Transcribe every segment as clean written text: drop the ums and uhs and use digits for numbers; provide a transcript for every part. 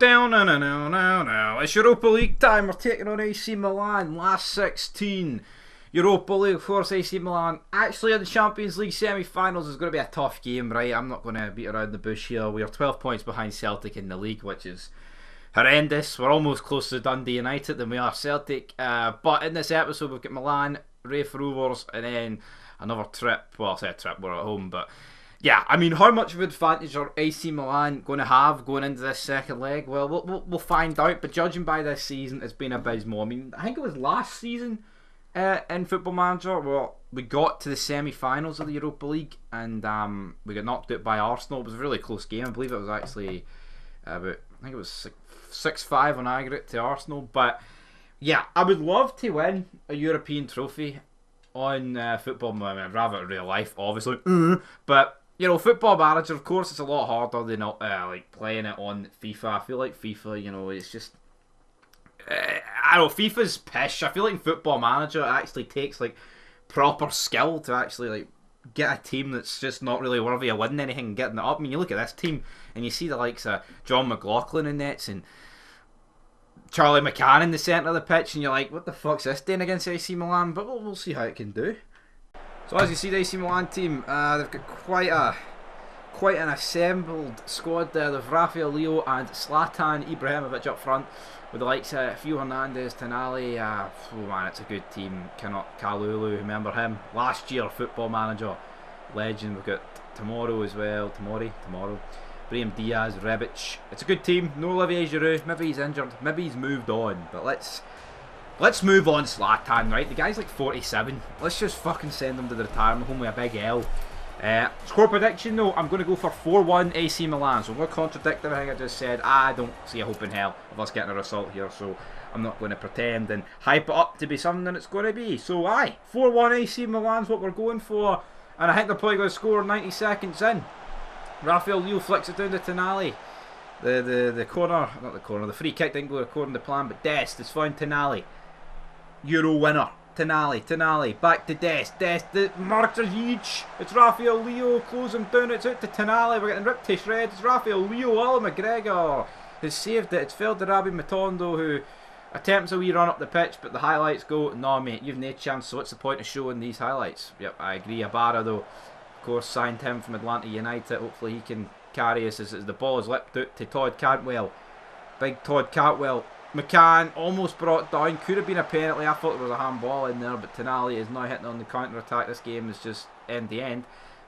down, no. It's Europa League time. We're taking on AC Milan. Last 16. Europa League, of course. AC Milan actually in the Champions League semi-finals is going to be a tough game, right? I'm not going to beat around the bush here. We are 12 points behind Celtic in the league, which is horrendous. We're almost closer to Dundee United than we are Celtic. But in this episode, we've got Milan, Rafe Rovers, and then another trip. Well, I say a trip, we're at home, but yeah, I mean, how much of an advantage are AC Milan going to have going into this second leg? Well, we'll find out, but judging by this season, it's been abysmal. I mean, I think it was last season in Football Manager, well, we got to the semi-finals of the Europa League, and we got knocked out by Arsenal. It was a really close game. I believe it was actually about, I think it was 6-5 on aggregate to Arsenal. But yeah, I would love to win a European trophy on Football Manager. I'd rather in real life, obviously. But you know, Football Manager, of course, it's a lot harder than like playing it on FIFA. I feel like FIFA, you know, it's just I don't know, FIFA's pish. I feel like in Football Manager it actually takes like proper skill to actually like get a team that's just not really worthy of winning anything and getting it up. I mean, you look at this team and you see the likes of John McLaughlin in nets and Charlie McCann in the centre of the pitch, and you're like, what the fuck's this doing against AC Milan? But we'll see how it can do. So as you see, the AC Milan team, they've got quite an assembled squad there. They've Rafael Leo and Zlatan Ibrahimovic up front, with the likes of Theo Hernandez, Tonali. Oh man, it's a good team. Kalulu, remember him? Last year, Football Manager legend. We've got Tomorrow as well. Tomorrow. Brahim Diaz, Rebic. It's a good team. No Olivier Giroud. Maybe he's injured. Maybe he's moved on. But let's move on Zlatan, right? The guy's like 47. Let's just fucking send him to the retirement home with a big L. Score prediction though, I'm going to go for 4-1 AC Milan. So I'm going to contradict everything I just said. I don't see a hope in hell of us getting a result here. So I'm not going to pretend and hype it up to be something that it's going to be. So 4-1 AC Milan's what we're going for. And I think they're probably going to score 90 seconds in. Rafael Leo flicks it down to Tonali. The corner, not the corner, the free kick didn't go according to plan, but Dest has found Tonali. Euro winner. Tonali, back to Dest. The marks are huge. It's Rafael Leo, close him down, it's out to Tonali, we're getting ripped to shreds. It's Rafael Leo, Alan McGregor has saved it. It's Feldarabi Matondo who attempts a wee run up the pitch, but the highlights go, no mate, you've no chance, so what's the point of showing these highlights? Yep, I agree. Ibarra though, of course, signed him from Atlanta United. Hopefully he can carry us as the ball is leapt out to Todd Cantwell. Big Todd Cantwell. McCann almost brought down, could have been a penalty. I thought there was a handball in there, but Tonali is now hitting on the counter attack. This game is just end to end,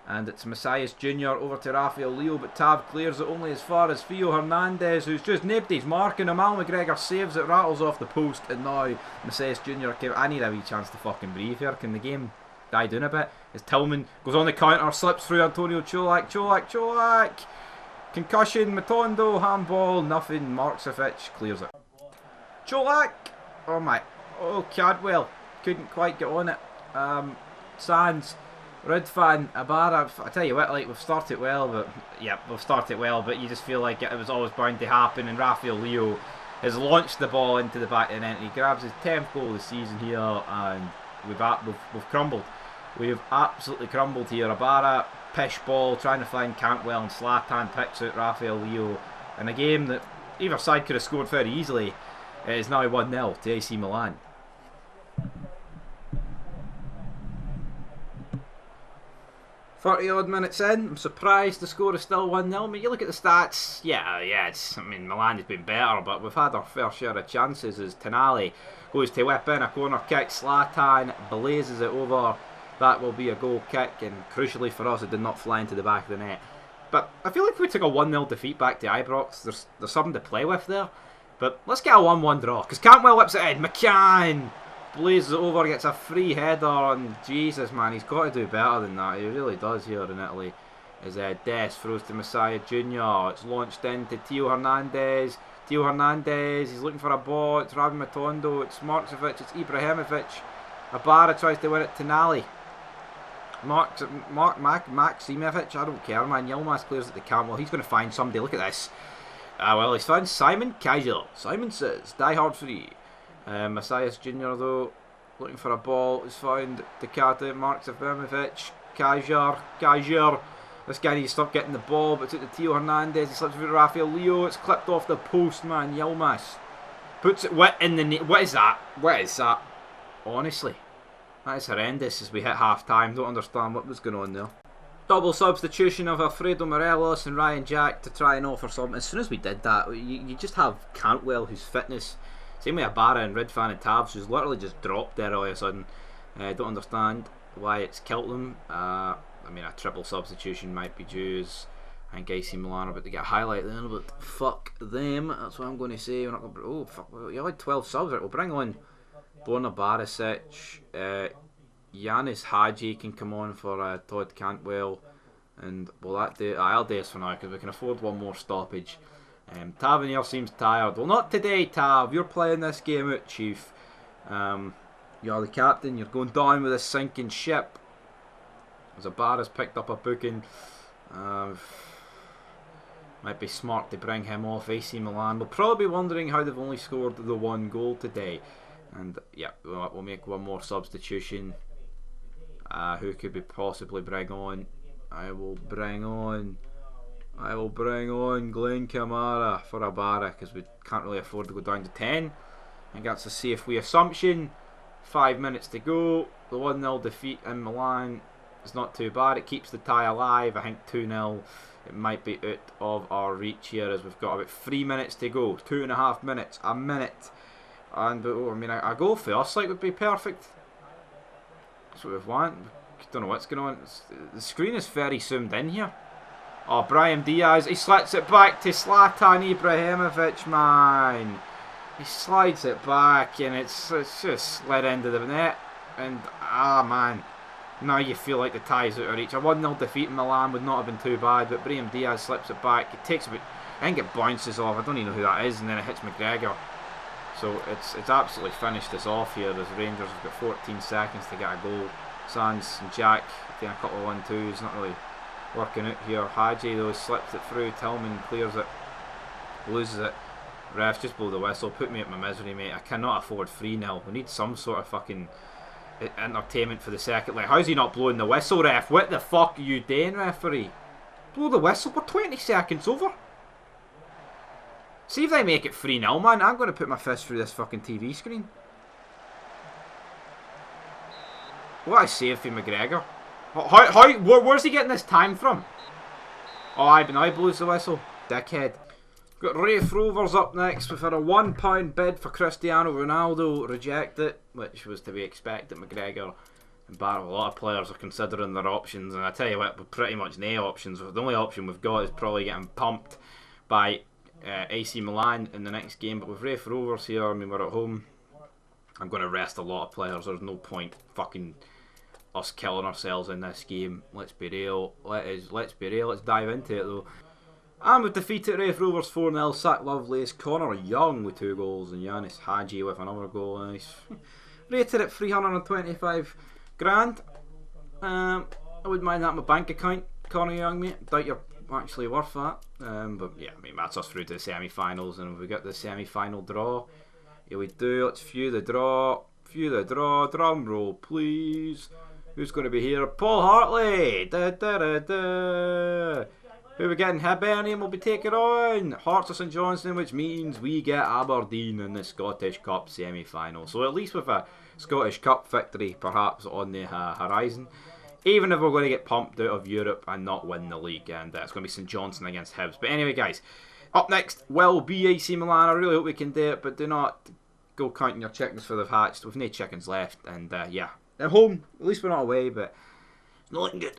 and it's Messias Jr. over to Rafael Leo, but Tav clears it only as far as Theo Hernandez, who's just nobody's marking him. Al McGregor saves it, rattles off the post, and now Messias Jr. I need a wee chance to fucking breathe here. Can the game die down a bit? As Tillman goes on the counter, slips through Antonio Cholak. Concussion, Matondo, handball, nothing. Markovic clears it. Cholak! Oh my. Oh, Cadwell. Couldn't quite get on it. Sands, Rudfan, Ibarra. I tell you what, like, we've started well, but you just feel like it was always bound to happen, and Rafael Leo has launched the ball into the back of the net. He grabs his 10th goal of the season here, and we've crumbled. We've absolutely crumbled here. Ibarra, pish ball, trying to find Cantwell, and Zlatan picks out Rafael Leo. In a game that either side could have scored very easily, it is now 1-0 to AC Milan. Odd minutes in, I'm surprised the score is still 1-0. I mean, you look at the stats, I mean, Milan has been better, but we've had our fair share of chances as Tonali goes to whip in a corner kick. Zlatan blazes it over. That will be a goal kick, and crucially for us, it did not fly into the back of the net. But I feel like if we took a 1-0 defeat back to Ibrox, there's something to play with there. But let's get a 1-1 draw, because Cantwell whips it in. McCann blazes it over, gets a free header, and Jesus man, he's got to do better than that. He really does here in Italy. As Dest throws to Messiah Jr. It's launched into Theo Hernandez. He's looking for a ball. It's Ravi Matondo. It's Markovic. It's Ibrahimovic. Ibarra tries to win it. Tonali. Maksimovic. I don't care, man. Yilmaz clears it to Cantwell. He's going to find somebody. Look at this. Well, he's found Simon Kaiser. Simon says, die hard free. Messias Jr. though, looking for a ball, is found. Dekata, Markovic, Kaiser. This guy needs to stop getting the ball, but took the Tio Hernandez. He slips with Rafael Leo. It's clipped off the post, man. Yilmaz puts it in the net. What is that? What is that? Honestly, that is horrendous as we hit half-time. Don't understand what was going on there. Double substitution of Alfredo Morelos and Ryan Jack to try and offer something. As soon as we did that, you just have Cantwell, whose fitness, same with Ibarra and Ridvan and Tabs, who's literally just dropped there all of a sudden. Don't understand why it's killed them. I mean, a triple substitution might be due, as I think AC Milan are about to get a highlight there, but fuck them. That's what I'm going to say. We're not going to, oh, fuck, you had 12 subs. Right, we'll bring on Borna Barisic. Yanis Hadji can come on for Todd Cantwell. And will that do? I'll do this for now because we can afford one more stoppage. Tavernier seems tired. Well, not today, Tav. You're playing this game out, Chief. You're the captain. You're going down with a sinking ship. As Ibarra's picked up a booking. Might be smart to bring him off. AC Milan will probably be wondering how they've only scored the one goal today. And yeah, we'll make one more substitution. Who could we possibly bring on? I will bring on Glenn Kamara for Ibarra because we can't really afford to go down to 10. I think that's a safe way assumption. 5 minutes to go. The 1-0 defeat in Milan is not too bad. It keeps the tie alive. I think 2-0. It might be out of our reach here as we've got about 3 minutes to go. 2.5 minutes. A minute. And I mean, a goal for us like would be perfect. That's what we want. Don't know what's going on. The screen is very zoomed in here. Oh, Brahim Diaz. He slits it back to Zlatan Ibrahimovic, man. He slides it back and it's just slid into the net. And, man. Now you feel like the tie's out of reach. A 1-0 defeat in Milan would not have been too bad, but Brahim Diaz slips it back. It takes about, I think it bounces off. I don't even know who that is, and then it hits McGregor. So it's absolutely finished us off here as Rangers have got 14 seconds to get a goal. Sands and Jack doing a couple of 1-2s, not really working out here. Hadji though slips it through, Tillman clears it, loses it. Refs, just blow the whistle, put me at my misery, mate. I cannot afford 3-0. We need some sort of fucking entertainment for the second. Like, how's he not blowing the whistle, ref? What the fuck are you doing, referee? Blow the whistle, we're 20 seconds over. See if they make it 3-0, man. I'm going to put my fist through this fucking TV screen. What a save for McGregor. Where's he getting this time from? Oh, I blows the whistle. Dickhead. Got Rafe Rovers up next. We've had a £1 bid for Cristiano Ronaldo. Reject it, which was to be expected. McGregor and Barrett, a lot of players are considering their options. And I tell you what, we're pretty much no options. The only option we've got is probably getting pumped by AC Milan in the next game. But with Rafe Rovers here, I mean, we're at home. I'm going to rest a lot of players. There's no point fucking us killing ourselves in this game. Let's be real. Let's be real. Let's dive into it though. And we've defeated Rafe Rovers 4-0. Sack Lovelace, Connor Young with 2 goals, and Yanis Hadji with another goal. Nice. Rated at 325 grand. I wouldn't mind that in my bank account, Connor Young, mate. Doubt you're actually worth that. But yeah, I mean, that's us through to the semi-finals, and we got the semi-final draw. Here we do. Let's view the draw. View the draw. Drum roll, please. Who's going to be here? Paul Hartley. Da, da, da, da. Who are we getting? Hibernian will be taking on Hearts of St Johnstone, which means we get Aberdeen in the Scottish Cup semi-final. So at least with a Scottish Cup victory perhaps on the horizon. Even if we're going to get pumped out of Europe and not win the league. And it's going to be St Johnstone against Hibs. But anyway, guys, up next will be AC Milan. I really hope we can do it, but do not go counting your chickens for they've hatched. We've no chickens left. And yeah, at home, at least we're not away, but not looking good.